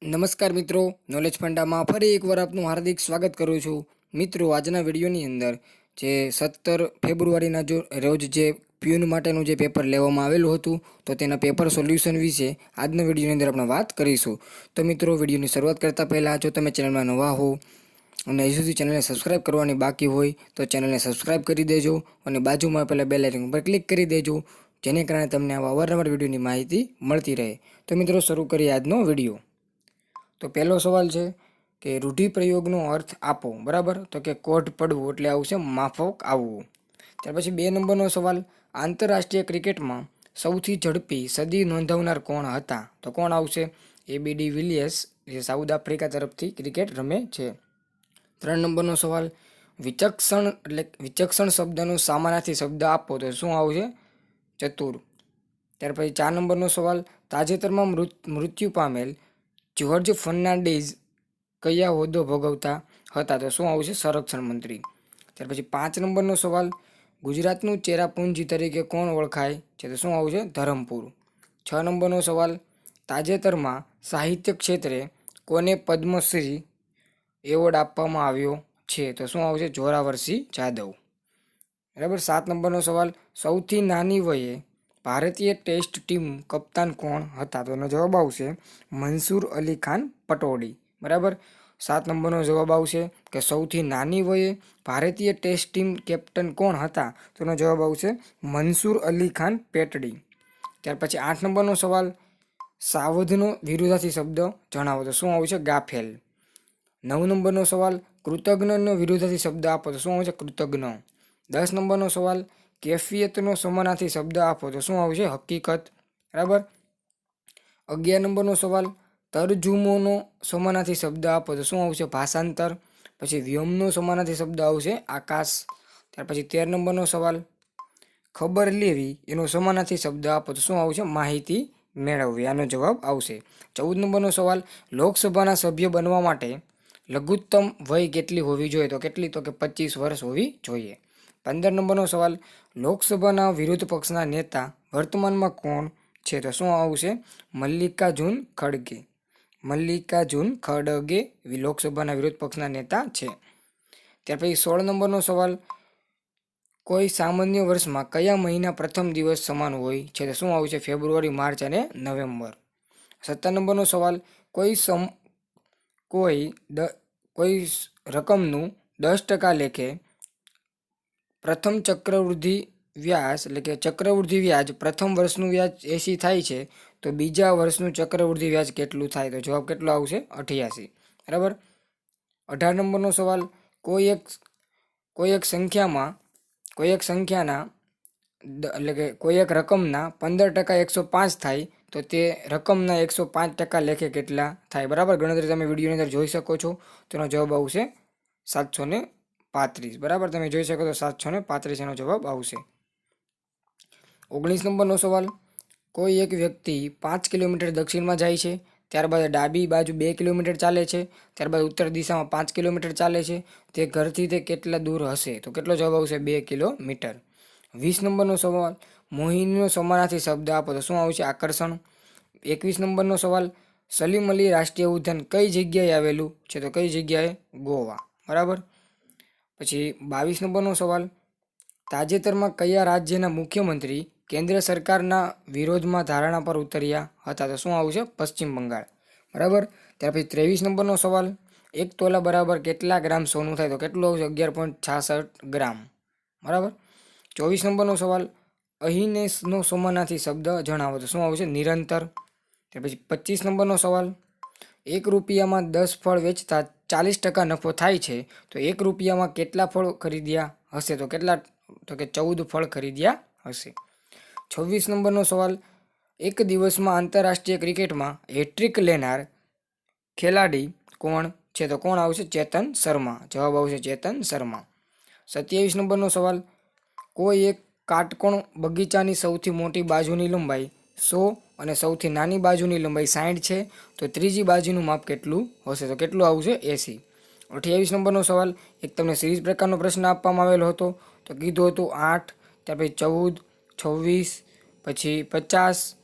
નમસ્કાર મિત્રો, નોલેજ ફંડામાં ફરી એકવાર આપનું હાર્દિક સ્વાગત કરું છું. મિત્રો, આજના વિડીયોની અંદર જે 17 ફેબ્રુઆરીના રોજ જે પ્યુન માટેનું જે પેપર લેવામાં આવેલું હતું, તો તેના પેપર સોલ્યુશન વિશે આજના વિડીયોની અંદર આપણે વાત કરીશું. તો મિત્રો, વિડીયોની શરૂઆત કરતાં પહેલાં જો તમે ચેનલમાં નવા હો અને હજુ સુધી ચેનલને સબસ્ક્રાઇબ કરવાની બાકી હોય તો ચેનલને સબસ્ક્રાઇબ કરી દેજો અને બાજુમાં પહેલાં બેલ આઇકન પર ક્લિક કરી દેજો, જેને કારણે તમને આવા અવારનવાર વિડીયોની માહિતી મળતી રહે. તો મિત્રો, શરૂ કરીએ આજનો વિડીયો. તો પહેલો સવાલ છે કે રૂઢિપ્રયોગનો અર્થ આપો. બરાબર, તો કે કોઢ પડવું એટલે આવશે માફક આવવું. ત્યાર પછી 2 નંબરનો સવાલ, આંતરરાષ્ટ્રીય ક્રિકેટમાં સૌથી ઝડપી સદી નોંધાવનાર કોણ હતા? તો કોણ આવશે? એબીડી વિલિયર્સ, જે સાઉથ આફ્રિકા તરફથી ક્રિકેટ રમે છે. 3 નંબરનો સવાલ, વિચક્ષણ શબ્દનો સામાનાર્થી શબ્દ આપો. તો શું આવશે? ચતુર. ત્યાર પછી 4 નંબરનો સવાલ, તાજેતરમાં મૃત્યુ પામેલ જ્યોર્જ ફર્નાન્ડીઝ કયા હોદ્દો ભોગવતા હતા? તો શું આવશે? સંરક્ષણ મંત્રી. ત્યાર પછી 5 નંબરનો સવાલ, ગુજરાતનું ચેરાપુંજી તરીકે કોણ ઓળખાય છે? તો શું આવશે? ધરમપુર. 6 નંબરનો સવાલ, તાજેતરમાં સાહિત્ય ક્ષેત્રે કોને પદ્મશ્રી એવોર્ડ આપવામાં આવ્યો છે? તો શું આવશે? જોરાવરસિંહ જાદવ. બરાબર. 7 નંબરનો સવાલ, સૌથી નાની વયે ભારતીય ટેસ્ટ ટીમ કપ્તાન કોણ હતા? તો એનો જવાબ આવશે મંસૂર અલી ખાન પટૌડી. બરાબર. 7 નંબરનો જવાબ આવશે કે સૌથી નાની વયે ભારતીય ટેસ્ટ ટીમ કેપ્ટન કોણ હતા? તો એનો જવાબ આવશે મંસૂર અલી ખાન પેટડી. ત્યાર પછી 8 નંબરનો સવાલ, સાવધનો વિરુદ્ધાર્થી શબ્દ જણાવો. તો શું આવશે? ગાફેલ. 9 નંબરનો સવાલ, કૃતજ્ઞનો વિરુદ્ધાર્થી શબ્દ આપો. તો શું આવશે? કૃતજ્ઞ. 10 નંબરનો સવાલ, કેફિયતનો સમાનાર્થી શબ્દ આપો. તો શું આવશે? હકીકત. બરાબર. 11 નંબરનો સવાલ, તરજુમોનો સમાનાર્થી શબ્દ આપો. તો શું આવશે? ભાષાંતર. પછી વ્યોમનો સમાનાર્થી શબ્દ આવશે આકાશ. ત્યાર પછી 13 નંબરનો સવાલ, ખબર લેવી એનો સમાનાર્થી શબ્દ આપો. તો શું આવશે? માહિતી મેળવવી. આનો જવાબ આવશે. 14 નંબરનો સવાલ, લોકસભાના સભ્ય બનવા માટે લઘુત્તમ વય કેટલી હોવી જોઈએ? તો કેટલી? તો કે 25 વર્ષ હોવી જોઈએ. 15 નંબરનો સવાલ, લોકસભાના વિરોધ પક્ષના નેતા વર્તમાનમાં કોણ છે? તો શું આવશે? મલ્લિકાર્જુન ખડગે. મલ્લિકાર્જુન ખડગે લોકસભાના વિરોધ પક્ષના નેતા છે. ત્યાર પછી 16 નંબરનો સવાલ, કોઈ સામાન્ય વર્ષમાં કયા મહિના પ્રથમ દિવસ સમાન હોય છે? તો શું આવશે? ફેબ્રુઆરી, માર્ચ અને નવેમ્બર. 17 નંબરનો સવાલ, કોઈ રકમનું 10% લેખે પ્રથમ ચક્રવૃદ્ધિ વ્યાજ એટલે કે ચક્રવૃદ્ધિ વ્યાજ પ્રથમ વર્ષનું વ્યાજ 80 થાય છે, તો બીજા વર્ષનું ચક્રવૃદ્ધિ વ્યાજ કેટલું થાય? તો જવાબ કેટલો આવશે? 88. બરાબર. 18 નંબરનો સવાલ, કોઈ એક સંખ્યાના એટલે કે કોઈ એક રકમના 15% 105 થાય, તો તે રકમના 105% લેખે કેટલા થાય? બરાબર. ગણતરી તમે વિડીયોની અંદર જોઈ શકો છો. તેનો જવાબ આવશે 735. બરાબર. તમે જોઈ શકો તો 735 એનો જવાબ આવશે. 19 નંબરનો સવાલ, કોઈ એક વ્યક્તિ 5 કિલોમીટર દક્ષિણમાં જાય છે, ત્યારબાદ ડાબી બાજુ 2 કિલોમીટર ચાલે છે, ત્યારબાદ ઉત્તર દિશામાં 5 કિલોમીટર ચાલે છે, તે ઘરથી તે કેટલા દૂર હશે? તો કેટલો જવાબ આવશે? 2 કિલોમીટર. 20 નંબરનો સવાલ, મોહિનીનો સમાનાર્થી શબ્દ આપો. તો શું આવશે? આકર્ષણ. 21 નંબરનો સવાલ, સલીમ અલી રાષ્ટ્રીય ઉદ્યાન કઈ જગ્યાએ આવેલું છે? તો કઈ જગ્યાએ? ગોવા. બરાબર. પછી 22 નંબરનો સવાલ, તાજેતરમાં કયા રાજ્યના મુખ્યમંત્રી કેન્દ્ર સરકારના વિરોધમાં ધારણા પર ઉતર્યા હતા? તો શું આવશે? પશ્ચિમ બંગાળ. બરાબર. ત્યાર પછી 23 નંબરનો સવાલ, 1 તોલા બરાબર કેટલા ગ્રામ સોનું થાય? તો કેટલું આવશે? 11.66 ગ્રામ. બરાબર. 24 નંબરનો સવાલ, અહીંનેસનો સમાનાર્થી શબ્દ જણાવો. તો શું આવશે? નિરંતર. ત્યાર પછી 25 નંબરનો સવાલ, 1 રૂપિયામાં 10 ફળ વેચતા 40% નફો થાય છે, તો 1 રૂપિયામાં કેટલા ફળ ખરીદ્યા હશે? તો કેટલા? તો કે 14 ફળ ખરીદ્યા હશે. 26 નંબરનો સવાલ, એક દિવસમાં આંતરરાષ્ટ્રીય ક્રિકેટમાં હેટ્રિક લેનાર ખેલાડી કોણ છે? તો કોણ આવશે? ચેતન શર્મા. જવાબ આવશે ચેતન શર્મા. 27 નંબરનો સવાલ, કોઈ એક કાટકોણ બગીચાની સૌથી મોટી બાજુની લંબાઈ 100 અને સૌથી નાની બાજુની લંબાઈ 60 છે, તો ત્રીજી બાજુનું માપ કેટલું હશે? તો કેટલું આવશે? 80. 28 નંબરનો સવાલ, એક તમને સિરીઝ પ્રકારનો પ્રશ્ન આપવામાં આવેલો હતો. તો કીધું હતું 8, ત્યાર પછી 14, 26, પછી 50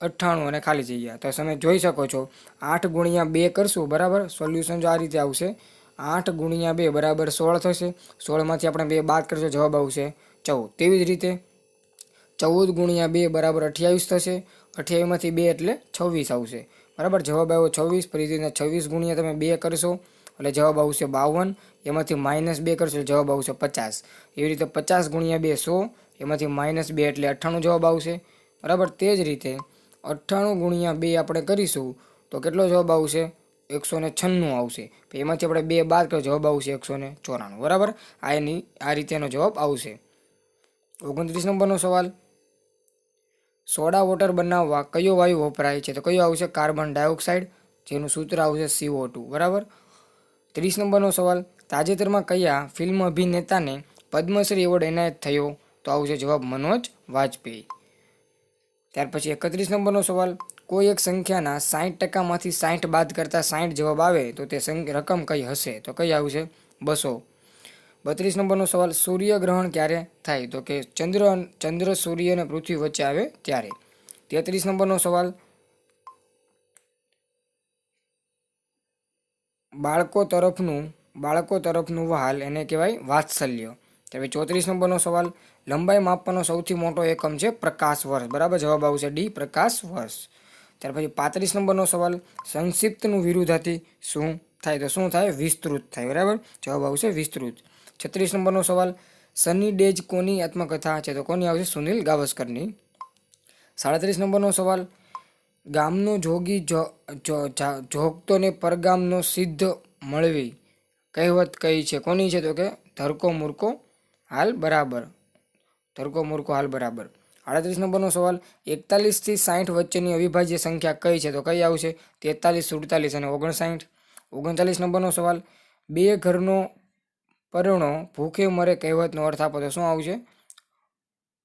98 અને ખાલી જગ્યા. તો તમે જોઈ શકો છો 8 ગુણ્યા 2 કરશું બરાબર. સોલ્યુશન જો આ રીતે આવશે 8 ગુણ્યા 2 બરાબર 16 થશે. 16માંથી આપણે 2 બાદ કરશું, જવાબ આવશે 14. તેવી જ રીતે 14 ગુણ્યા 2 બરાબર 28 થશે. 28માંથી 2 એટલે 26 આવશે બરાબર. જવાબ આવ્યો 26. ફરીથી 26 ગુણ્યા તમે 2 કરશો એટલે જવાબ આવશે 52. એમાંથી -2 કરશો જવાબ આવશે 50. એવી રીતે 50 ગુણ્યા 2 100. એમાંથી -2 એટલે 98 જવાબ આવશે બરાબર. તે જ રીતે 98 ગુણ્યા 2 આપણે કરીશું તો કેટલો જવાબ આવશે? 196 આવશે. એમાંથી આપણે 2 બાદ કરીએ જવાબ આવશે 194 બરાબર. આ રીતે એનો જવાબ આવશે. 29 નંબરનો સવાલ, સોડા વોટર બનાવવા કયો વાયુ વપરાય છે? તો કયો આવશે? કાર્બન ડાયોક્સાઇડ, જેનું સૂત્ર આવશે CO2 બરાબર. 30 નંબરનો સવાલ, તાજેતરમાં કયા ફિલ્મ અભિનેતાને પદ્મશ્રી એવોર્ડ એનાયત થયો? તો આવશે જવાબ મનોજ વાજપેયી. ત્યાર પછી 31 નંબરનો સવાલ, કોઈ એક સંખ્યાના 60%માંથી 60 બાદ કરતા 60 જવાબ આવે તો તે રકમ કઈ હશે? તો કઈ આવશે? 200. 32 નંબરનો સવાલ, સૂર્યગ્રહણ ક્યારે થાય? તો કે ચંદ્ર સૂર્ય અને પૃથ્વી વચ્ચે આવે ત્યારે. 33 નંબરનો સવાલ, બાળકો તરફનું વહાલ એને કહેવાય વાત્સલ્ય. હવે 34 નંબરનો સવાલ, લંબાઈ માપવાનો સૌથી મોટો એકમ છે પ્રકાશ વર્ષ બરાબર. જવાબ આવશે ડી, પ્રકાશ વર્ષ. ત્યાર પછી 35 નંબરનો સવાલ, સંક્ષિપ્તનું વિરુદ્ધાર્થી શું થાય? તો શું થાય? વિસ્તૃત થાય બરાબર. જવાબ આવશે વિસ્તૃત. 36 નંબરનો સવાલ, સની ડેજ કોની આત્મકથા છે? તો કોની આવશે? સુનિલ ગાવસ્કરની. 37 નંબરનો સવાલ, ગામનો જોગી જોગતો ને પરગામનો સિદ્ધ મળવી કહેવત કઈ છે? કોની છે? તો કે ધરકો મૂર્ખો હાલ બરાબર. 38 નંબરનો સવાલ, 41 થી 60 વચ્ચેની અવિભાજ્ય સંખ્યા કઈ છે? તો કઈ આવશે? 43, 47 અને 59. 39 નંબરનો સવાલ, બે ઘરનો પરણો ભૂખે મરે કહેવતનો અર્થ આપો તો શું આવશે?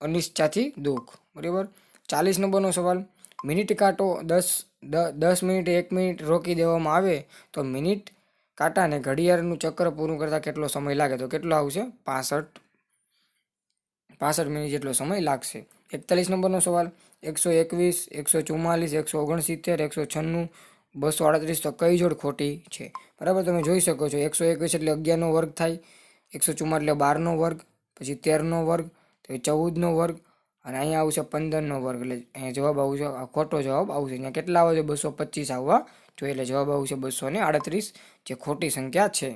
અનિચ્છાથી દુઃખ બરાબર. 40 નંબરનો સવાલ, મિનિટ કાંટો 10 મિનિટ 1 મિનિટ રોકી દેવામાં આવે તો મિનિટ કાંટાને ઘડિયાળનું ચક્ર પૂરું કરતાં કેટલો સમય લાગે? તો કેટલો આવશે? 65 મિનિટ જેટલો સમય લાગશે. 41 નંબરનો સવાલ, 121, 144, 169, 196, 238 તો કઈ જોડ ખોટી છે? બરાબર. તમે જોઈ શકો છો 121 એટલે 11નો વર્ગ થાય, 144 એટલે 12નો વર્ગ, પછી 13નો વર્ગ, તો 14નો વર્ગ અને અહીંયા આવશે 15નો વર્ગ. એટલે અહીંયા જવાબ આવશે ખોટો જવાબ આવશે. અહીંયા કેટલા આવે છે? 225 આવવા જોઈએ. એટલે જવાબ આવશે 238 જે ખોટી સંખ્યા છે.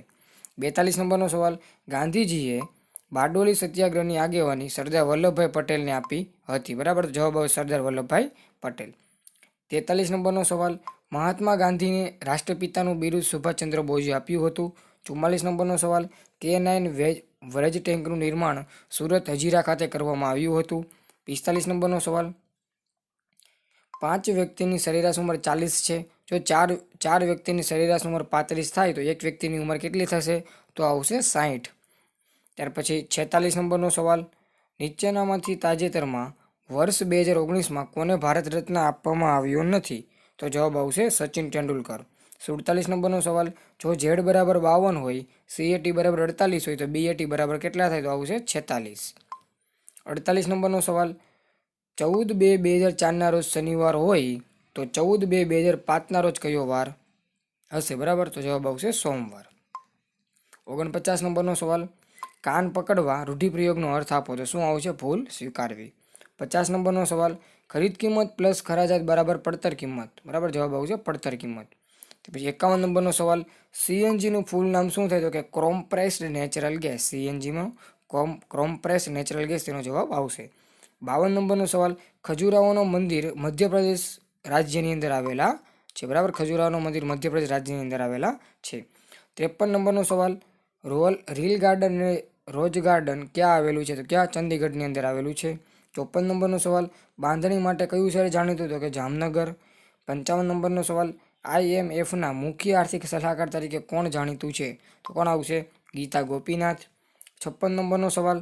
42 નંબરનો સવાલ, ગાંધીજીએ બારડોલી સત્યાગ્રહની આગેવાની સરદાર વલ્લભભાઈ પટેલને આપી હતી બરાબર. જવાબ આવશે સરદાર વલ્લભભાઈ પટેલ. 43 નંબરનો સવાલ, મહાત્મા ગાંધીને રાષ્ટ્રપિતાનું બિરુદ સુભાષચંદ્ર બોઝે આપ્યું હતું. 44 નંબરનો સવાલ, K9 વેજ ટેન્કનું નિર્માણ સુરત હજીરા ખાતે કરવામાં આવ્યું હતું. 45 નંબરનો સવાલ, 5 વ્યક્તિની સરેરાશ ઉંમર 40 છે. જો ચાર વ્યક્તિની સરેરાશ ઉંમર 35 થાય તો એક વ્યક્તિની ઉંમર કેટલી થશે? તો આવશે 60. ત્યાર પછી 46 નંબરનો સવાલ, નીચેનામાંથી તાજેતરમાં વર્ષ 2019માં કોને ભારત રત્ન આપવામાં આવ્યો નથી? તો જવાબ આવશે સચિન તેંડુલકર. 47 નંબરનો સવાલ, જો Z બરાબર 52 હોય, CAT બરાબર 48 હોય તો BAT બરાબર કેટલા થાય? તો આવશે 46. 48 નંબરનો સવાલ, 14/2/2004 રોજ શનિવાર હોય તો 14/2/2005 રોજ કયો વાર હશે? બરાબર. તો જવાબ આવશે સોમવાર. 49 નંબરનો સવાલ, કાન પકડવા રૂઢિપ્રયોગનો અર્થ આપો તો શું આવશે? ભૂલ સ્વીકારવી. 50 નંબરનો સવાલ, ખરીદ કિંમત પ્લસ ખરાજાત બરાબર પડતર કિંમત બરાબર. જવાબ આવશે પડતર કિંમત. પછી 51 નંબરનો સવાલ, CNGનું ફૂલ નામ શું થાય? તો કે કોમ્પ્રેસ્ડ નેચરલ ગેસ. CNGમાં કોમ્પ્રેસ્ડ નેચરલ ગેસ તેનો જવાબ આવશે. 52 નંબરનો સવાલ, ખજુરાહોનો મંદિર મધ્યપ્રદેશ રાજ્યની અંદર આવેલા છે બરાબર. ખજુરાહોનો મંદિર મધ્યપ્રદેશ રાજ્યની અંદર આવેલા છે. 53 નંબરનો સવાલ, રીલ ગાર્ડન અને રોજ ગાર્ડન ક્યાં આવેલું છે? તો ક્યાં? ચંદીગઢની અંદર આવેલું છે. 54 નંબરનો સવાલ, બાંધણી માટે કયું શહેર જાણીતું? તો કે જામનગર. 55 નંબરનો સવાલ, IMFના મુખ્ય આર્થિક સલાહકાર તરીકે કોણ જાણીતું છે? તો કોણ આવશે? ગીતા ગોપીનાથ. 56 નંબરનો સવાલ,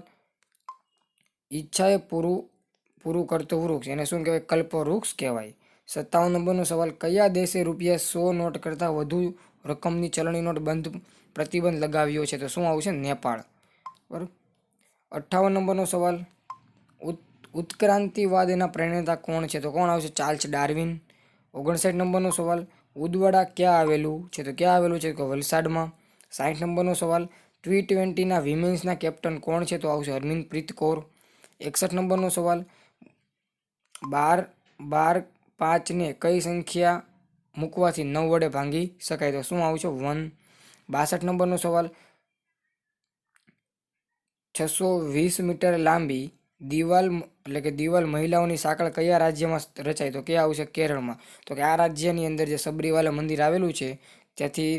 ઈચ્છાએ પૂરું કરતું વૃક્ષ એને શું કહેવાય? કલ્પવૃક્ષ કહેવાય. 57 નંબરનો સવાલ, કયા દેશે ₹100 નોટ કરતાં વધુ રકમની ચલણી નોટ પ્રતિબંધ લગાવ્યો છે? તો શું આવશે? નેપાળ. બરાબર. 58 નંબરનો સવાલ, ઉત્ક્રાંતિવાદના પ્રણેતા કોણ છે? તો કોણ આવશે? Charles Darwin. 59 નંબરનો સવાલ, ઉદવાડા ક્યાં આવેલું છે? તો ક્યાં આવેલું છે? તો વલસાડમાં. 60 નંબરનો સવાલ, T20ના વિમેન્સના કેપ્ટન કોણ છે? તો આવશે હરમિનપ્રીત કૌર. 61 નંબરનો સવાલ, 12 5 ને કઈ સંખ્યા મૂકવાથી 9 વડે ભાંગી શકાય? તો શું આવશે? 1. 62 નંબરનો સવાલ, 620 મીટર લાંબી દિવાલ એટલે કે દિવાલ મહિલાઓની સાંકળ કયા રાજ્યમાં રચાય? તો ક્યાં આવશે? કેરળમાં. તો કે આ રાજ્યની અંદર જે સબરીવાલા મંદિર આવેલું છે ત્યાંથી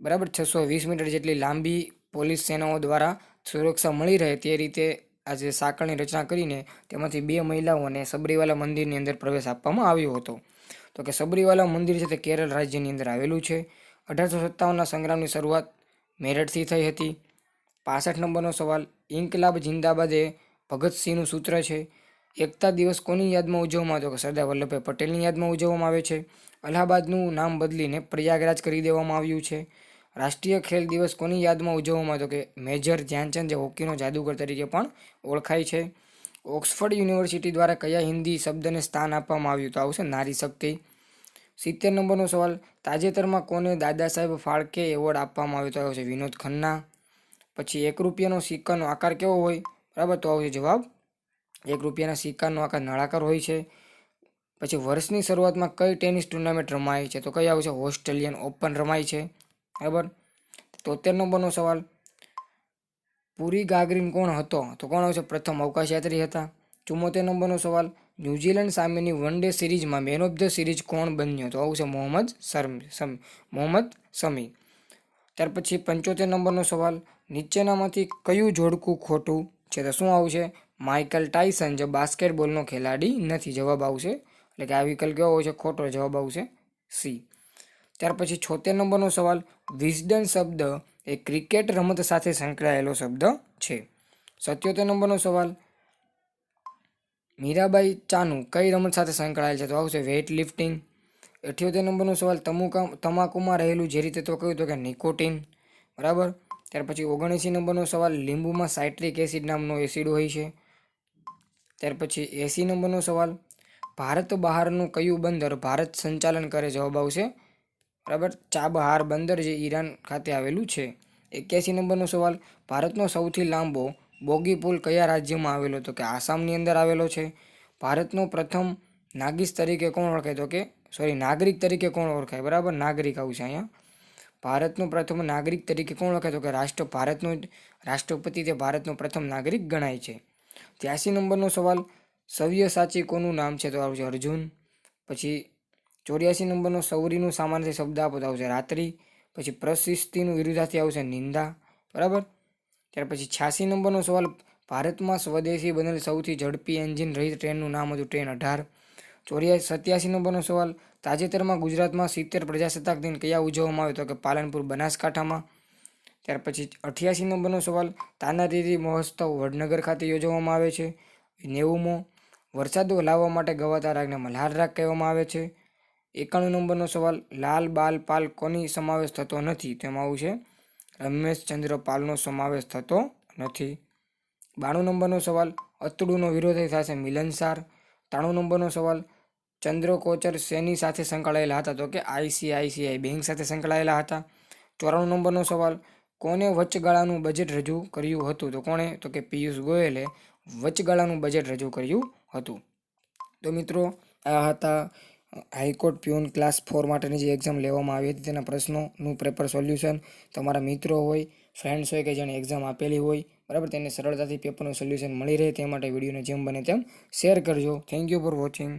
બરાબર 620 મીટર જેટલી લાંબી પોલીસ સેનાઓ દ્વારા સુરક્ષા મળી રહે તે રીતે આ જે સાંકળની રચના કરીને તેમાંથી 2 મહિલાઓને સબરીવાલા મંદિરની અંદર પ્રવેશ આપવામાં આવ્યો હતો. તો કે સબરીવાલા મંદિર છે તે કેરળ રાજ્યની અંદર આવેલું છે. 1857ના સંગ્રામની શરૂઆત મેરઠથી થઈ હતી. 65 નંબરનો સવાલ, ઇન્કલાબ જિંદાબાદ એ ભગતસિંહનું સૂત્ર છે. એકતા દિવસ કોની યાદમાં ઉજવવામાં આવે? તો કે સરદાર વલ્લભભાઈ પટેલની યાદમાં ઉજવવામાં આવે છે. અલ્હાબાદનું નામ બદલીને પ્રયાગરાજ કરી દેવામાં આવ્યું છે. રાષ્ટ્રીય ખેલ દિવસ કોની યાદમાં ઉજવવામાં આવે? તો કે મેજર ધ્યાનચંદ જે હોકીનો જાદુગર તરીકે પણ ઓળખાય છે. ઓક્સફર્ડ યુનિવર્સિટી દ્વારા કયા હિન્દી શબ્દને સ્થાન આપવામાં આવ્યું? તો આવશે નારી શક્તિ. 70 નંબરનો સવાલ, તાજેતરમાં કોને દાદા સાહેબ ફાળકે એવોર્ડ આપવામાં આવ્યો? તો આવશે વિનોદ ખન્ના. પછી 1 રૂપિયાનો સિક્કાનો આકાર કેવો હોય? બરાબર, તો આવશે જવાબ 1 રૂપિયાના સિક્કાનો આકાર નળાકાર હોય છે. પછી વર્ષની શરૂઆતમાં કઈ ટેનિસ ટુર્નામેન્ટ રમાય છે? તો કઈ આવશે? ઓસ્ટ્રેલિયન ઓપન રમાય છે. બરાબર. 73 નંબરનો સવાલ, પુરી ગાગરીન કોણ હતો? તો કોણ આવશે? પ્રથમ અવકાશયાત્રી હતા. 74 નંબરનો સવાલ, ન્યૂઝીલેન્ડ સામેની વન ડે સિરીઝમાં મેન ઓફ ધ સિરીઝ કોણ બન્યો? તો આવશે મોહમ્મદ શમી. ત્યાર પછી 75 નંબરનો સવાલ, નીચેનામાંથી કયું જોડકું ખોટું છે? તો શું આવશે? માઇકલ ટાયસન જે બાસ્કેટબોલનો ખેલાડી નથી. જવાબ આવશે એટલે કે આ વિકલ્પ કેવો આવશે? ખોટો. જવાબ આવશે સી. ત્યાર પછી 76 નંબરનો સવાલ, વિઝડન શબ્દ એ ક્રિકેટ રમત સાથે સંકળાયેલો શબ્દ છે. 77 નંબરનો સવાલ, મીરાબાઈ ચાનુ કઈ રમત સાથે સંકળાયેલ છે? તો આવશે વેઇટ લિફ્ટિંગ. 78 નંબરનો સવાલ, તમાકુમાં રહેલું ઝેરી તત્વ કયું? તો કે નિકોટિન. બરાબર. ત્યાર પછી 79 નંબરનો સવાલ, લીંબુમાં સાઇટ્રિક એસિડ નામનો એસિડ હોય છે. ત્યાર પછી 80 નંબરનો સવાલ, ભારત બહારનું કયું બંદર ભારત સંચાલન કરે? જવાબ આવશે બરાબર ચાબહાર બંદર જે ઈરાન ખાતે આવેલું છે. 81 નંબરનો સવાલ, ભારતનો સૌથી લાંબો બોગી પુલ કયા રાજ્યમાં આવેલો? તો કે આસામની અંદર આવેલો છે. ભારતનો પ્રથમ નાગરિક તરીકે કોણ ઓળખાય? તો કે નાગરિક તરીકે કોણ ઓળખાય? બરાબર, નાગરિક આવશે અહીંયા. ભારતનો પ્રથમ નાગરિક તરીકે કોણ ઓળખાય? તો કે ભારતનો રાષ્ટ્રપતિ તે ભારતનો પ્રથમ નાગરિક ગણાય છે. 83 નંબરનો સવાલ, સવ્યસાચી કોનું નામ છે? તો આવશે અર્જુન. પછી 84 નંબરનો સૌરીનું સામાન્ય શબ્દ આપો તો આવશે રાત્રિ. પછી પ્રશિસ્તિનું વિરુદ્ધાર્થી આવશે નિંદા. બરાબર. ત્યાર પછી 86 નંબરનો સવાલ, ભારતમાં સ્વદેશી બનેલ સૌથી ઝડપી એન્જિન રહિત ટ્રેનનું નામ હતું? ટ્રેન 18. 87 નંબરનો સવાલ, તાજેતરમાં ગુજરાતમાં 70 પ્રજાસત્તાક દિન કયા ઉજવવામાં આવ્યો? તો કે પાલનપુર બનાસકાંઠામાં. ત્યાર પછી 88 નંબરનો સવાલ, તાનારીરી મહોત્સવ વડનગર ખાતે યોજવામાં આવે છે. 90મો, વરસાદ લાવવા માટે ગવાતા રાગને મલ્હાર રાગ કહેવામાં આવે છે. 91 નંબરનો સવાલ, લાલ બાલ પાલ કોની સમાવેશ થતો નથી? તેમાં આવશે રમેશચંદ્ર પાલનો સમાવેશ થતો નથી. 92 નંબરનો સવાલ, અતડુનો વિરોધ થશે મિલનસાર. 93 નંબરનો સવાલ, ચંદ્રકોચર શેની સાથે સંકળાયેલા હતા? તો કે ICICI બેંક સાથે સંકળાયેલા હતા. 94 નંબરનો સવાલ, કોને વચગાળાનું બજેટ રજૂ કર્યું હતું? તો કોણે? તો કે પિયુષ ગોયલે વચગાળાનું બજેટ રજૂ કર્યું હતું. તો મિત્રો આ હતા હાઈકોર્ટ પ્યુન ક્લાસ 4 માટેની જે એક્ઝામ લેવામાં આવી હતી તેના પ્રશ્નોનું પેપર સોલ્યુશન. તમારા મિત્રો હોય, ફ્રેન્ડ્સ હોય કે જેણે એક્ઝામ આપેલી હોય, બરાબર, તેને સરળતાથી પેપરનું સોલ્યુશન મળી રહે તે માટે વિડીયોને જેમ બને તેમ શેર કરજો. Thank you for watching.